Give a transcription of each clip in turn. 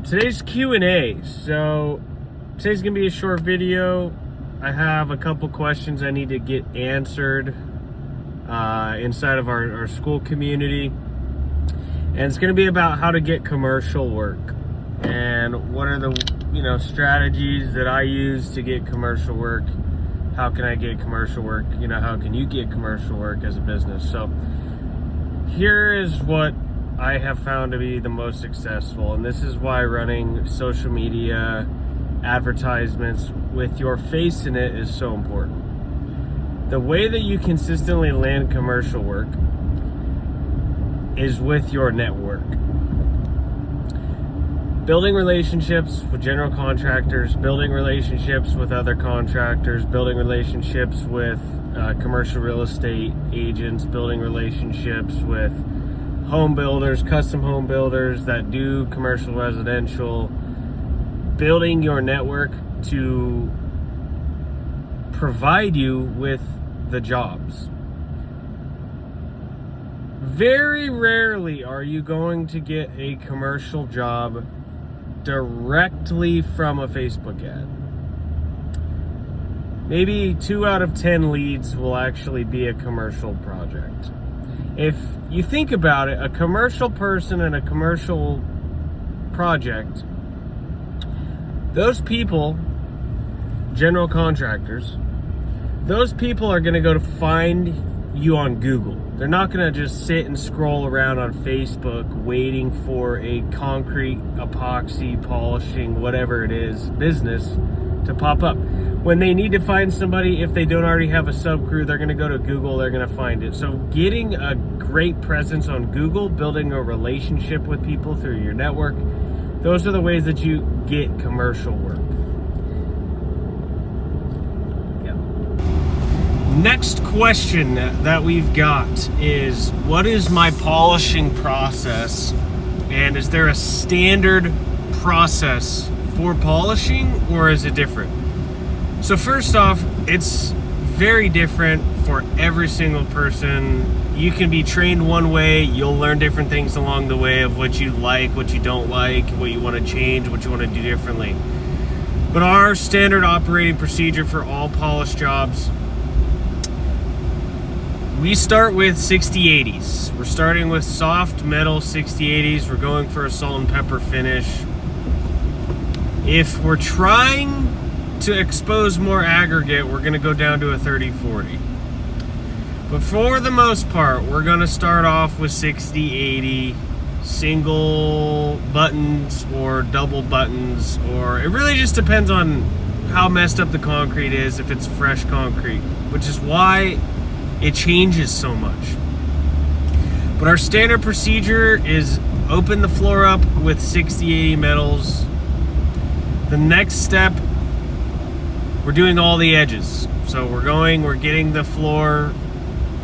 Today's Q&A. So today's gonna be a short video. I have a couple questions I need to get answered inside of our school community, and it's gonna be about how to get commercial work and what are the strategies that I use to get commercial work. How can I get commercial work? How can you get commercial work as a business? So here is what I have found to be the most successful, and this is why running social media advertisements with your face in it is so important. The way that you consistently land commercial work is with your network. Building relationships with general contractors, building relationships with other contractors, building relationships with commercial real estate agents, building relationships with home builders, custom home builders that do commercial residential, building your network to provide you with the jobs. Very rarely are you going to get a commercial job directly from a Facebook ad. Maybe 2 out of 10 leads will actually be a commercial project. If you think about it, a commercial person and a commercial project, those people, general contractors, those people are going to go to find you on Google. They're not going to just sit and scroll around on Facebook waiting for a concrete, epoxy, polishing, whatever it is, business to pop up. When they need to find somebody, if they don't already have a sub crew, they're going to go to Google, they're going to find it. So getting a great presence on Google, building a relationship with people through your network, those are the ways that you get commercial work. Next question that we've got is, what is my polishing process, and is there a standard process for polishing, or is it different? So first off, it's very different for every single person. You can be trained one way, you'll learn different things along the way of what you like, what you don't like, what you want to change, what you want to do differently. But our standard operating procedure for all polish jobs, we start with 60/80s. We're starting with soft metal 60/80s. We're going for a salt and pepper finish. If we're trying to expose more aggregate, we're going to go down to a 30/40. But for the most part, we're going to start off with 60/80 single buttons or double buttons, or it really just depends on how messed up the concrete is, if it's fresh concrete, which is why it changes so much. But our standard procedure is open the floor up with 60/80 metals. The next step, we're doing all the edges. So we're getting the floor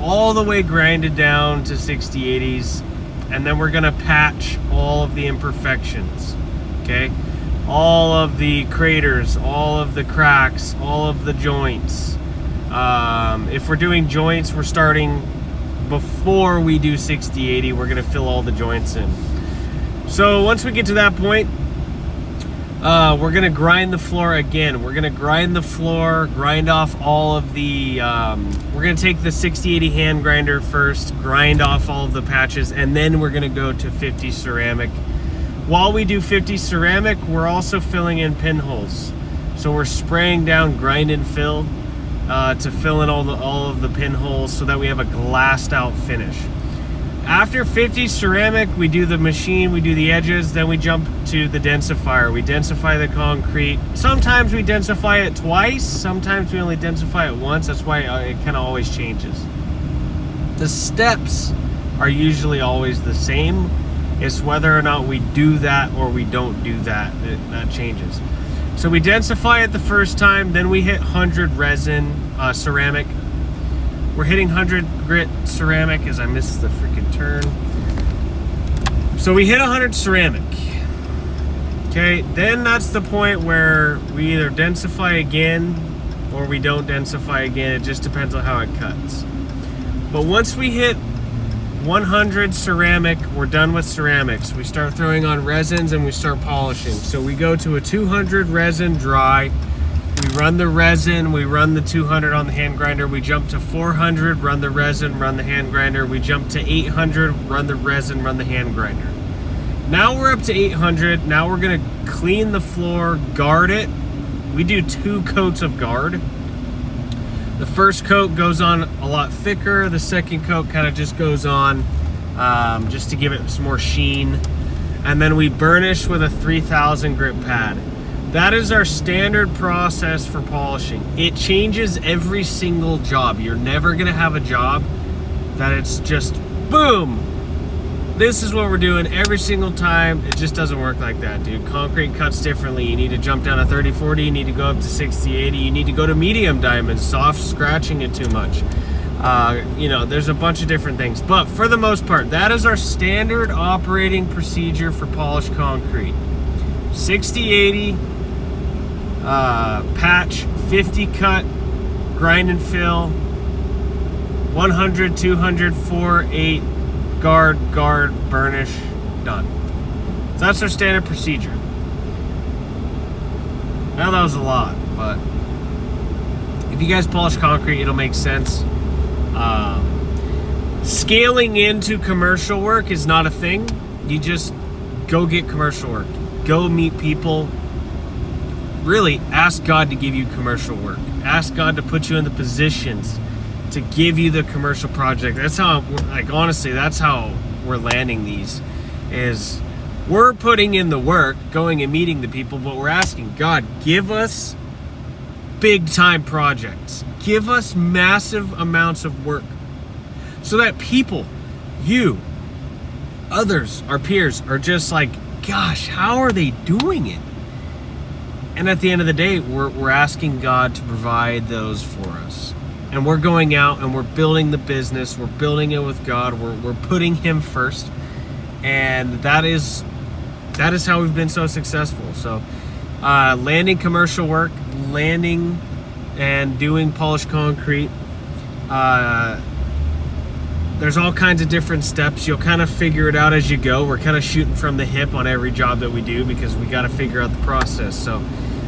all the way grinded down to 60/80s, and then we're gonna patch all of the imperfections, okay? All of the craters, all of the cracks, all of the joints. If we're doing joints, we're starting before we do 60/80. We're gonna fill all the joints in. So once we get to that point, we're gonna grind the floor again. We're gonna grind the floor, grind off all of the, we're gonna take the 60/80 hand grinder first, grind off all of the patches, and then we're gonna go to 50 ceramic. While we do 50 ceramic, we're also filling in pinholes. So we're spraying down grind and fill to fill in all of the pinholes so that we have a glassed out finish. After 50 ceramic, we do the machine, we do the edges, then we jump to the densifier. We densify the concrete. Sometimes we densify it twice, sometimes we only densify it once. That's why it kind of always changes. The steps are usually always the same. It's whether or not we do that or we don't do that that changes. So we densify it the first time, then we hit 100 resin ceramic. We're hitting 100 grit ceramic as I missed the freaking turn. So we hit 100 ceramic. Okay, then that's the point where we either densify again or we don't densify again. It just depends on how it cuts. But once we hit 100 ceramic, we're done with ceramics. We start throwing on resins and we start polishing. So we go to a 200 resin dry. We run the resin, we run the 200 on the hand grinder. We jump to 400, run the resin, run the hand grinder. We jump to 800, run the resin, run the hand grinder. Now we're up to 800. Now we're gonna clean the floor, guard it. We do 2 coats of guard. The first coat goes on a lot thicker. The second coat kind of just goes on just to give it some more sheen. And then we burnish with a 3000 grit pad. That is our standard process for polishing. It changes every single job. You're never gonna have a job that it's just boom. This is what we're doing every single time. It just doesn't work like that, dude. Concrete cuts differently. You need to jump down to 30-40. You need to go up to 60-80. You need to go to medium diamonds, soft scratching it too much. You know, there's a bunch of different things. But for the most part, that is our standard operating procedure for polished concrete. 60-80, patch, 50 cut, grind and fill, 100, 200, 4, 8, guard, burnish, done. So that's our standard procedure. Now that was a lot, but if you guys polish concrete, it'll make sense. Scaling into commercial work is not a thing. You just go get commercial work. Go meet people. Really, ask God to give you commercial work. Ask God to put you in the positions to give you the commercial project. That's how, like, honestly, that's how we're landing these, is we're putting in the work, going and meeting the people, but we're asking God, give us big time projects. Give us massive amounts of work so that people, you, others, our peers are just like, gosh, how are they doing it? And at the end of the day, we're asking God to provide those for us. And we're going out and we're building the business. We're building it with God. We're putting Him first. And that is how we've been so successful. So landing commercial work, landing and doing polished concrete. There's all kinds of different steps. You'll kind of figure it out as you go. We're kind of shooting from the hip on every job that we do because we got to figure out the process. So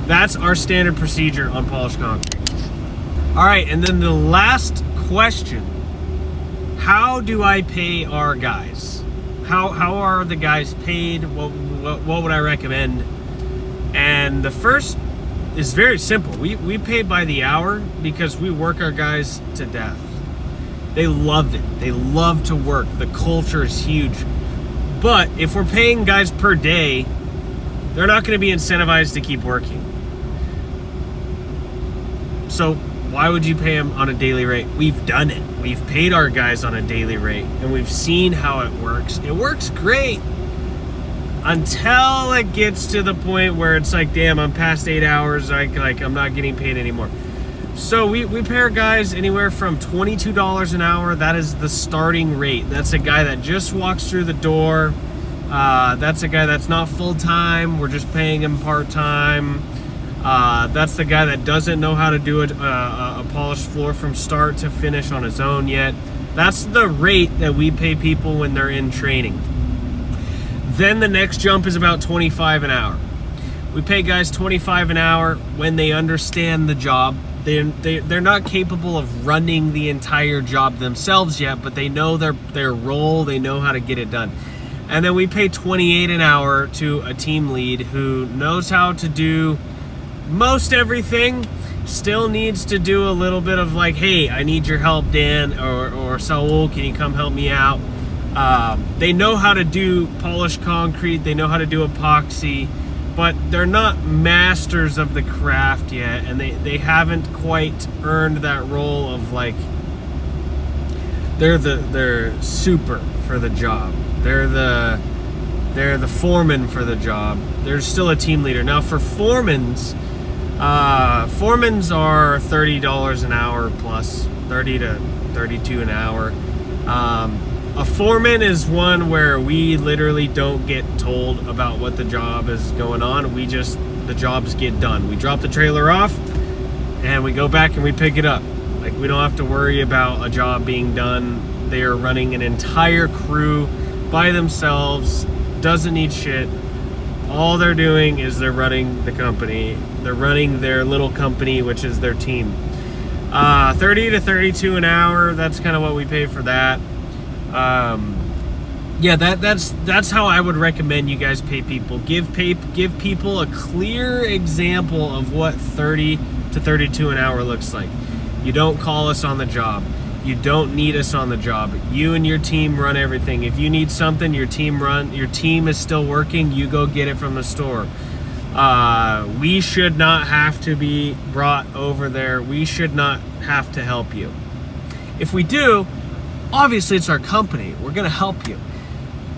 that's our standard procedure on polished concrete. All right, and then the last question, how do I pay our guys? How are the guys paid? What would I recommend? And the first is very simple. We pay by the hour because we work our guys to death. They love it. They love to work. The culture is huge. But if we're paying guys per day, they're not going to be incentivized to keep working. So why would you pay them on a daily rate? We've done it. We've paid our guys on a daily rate, and we've seen how it works. It works great until it gets to the point where it's like, damn, I'm past 8 hours. Like I'm not getting paid anymore. So we pay our guys anywhere from $22 an hour. That is the starting rate. That's a guy that just walks through the door. That's a guy that's not full-time. We're just paying him part-time. That's the guy that doesn't know how to do a polished floor from start to finish on his own yet. That's the rate that we pay people when they're in training. Then the next jump is about $25 an hour. We pay guys $25 an hour when they understand the job. They're not capable of running the entire job themselves yet, but they know their role, they know how to get it done. And then we pay $28 an hour to a team lead who knows how to do most everything, still needs to do a little bit of like, hey, I need your help, Dan, or Saul, can you come help me out? They know how to do polished concrete, they know how to do epoxy, but they're not masters of the craft yet, and they haven't quite earned that role of like, they're super for the job. They're the foreman for the job. They're still a team leader. Now for foremans are $30 an hour plus, 30 to 32 an hour. A foreman is one where we literally don't get told about what the job is going on. The jobs get done. We drop the trailer off and we go back and we pick it up. Like, we don't have to worry about a job being done They are running an entire crew by themselves, doesn't need shit. All they're doing is they're running the company. They're running their little company, which is their team. 30 to 32 an hour, that's kind of what we pay for that. Yeah, that's how I would recommend you guys pay people. Give people a clear example of what 30 to 32 an hour looks like. You don't call us on the job. You don't need us on the job. You and your team run everything. If you need something, your team is still working, you go get it from the store. We should not have to be brought over there. We should not have to help you. If we do, obviously it's our company. We're gonna help you.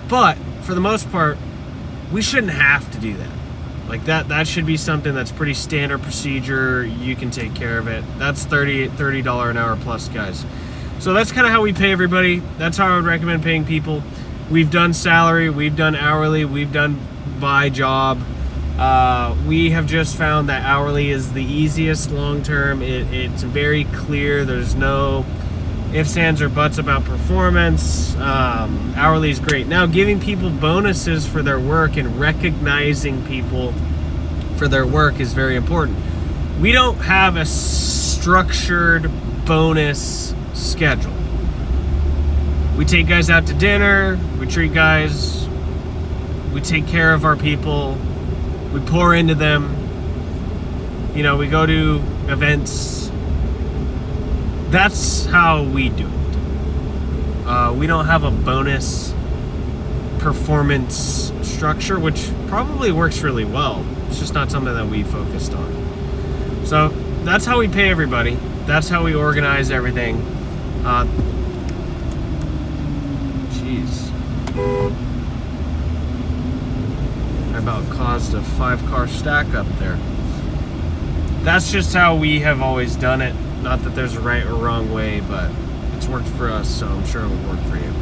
But for the most part, we shouldn't have to do that. Like that should be something that's pretty standard procedure. You can take care of it. That's $30 an hour plus, guys. So that's kind of how we pay everybody. That's how I would recommend paying people. We've done salary, we've done hourly, we've done by job. We have just found that hourly is the easiest long term. It's very clear. There's no ifs, ands, or buts about performance. Hourly is great. Now, giving people bonuses for their work and recognizing people for their work is very important. We don't have a structured bonus schedule. We take guys out to dinner, we treat guys, we take care of our people, we pour into them, you know, we go to events. That's how we do it. We don't have a bonus performance structure, which probably works really well. It's just not something that we focused on. So that's how we pay everybody. That's how we organize everything. Jeez. I about caused a 5-car stack up there. That's just how we have always done it. Not that there's a right or wrong way, but it's worked for us, so I'm sure it'll work for you.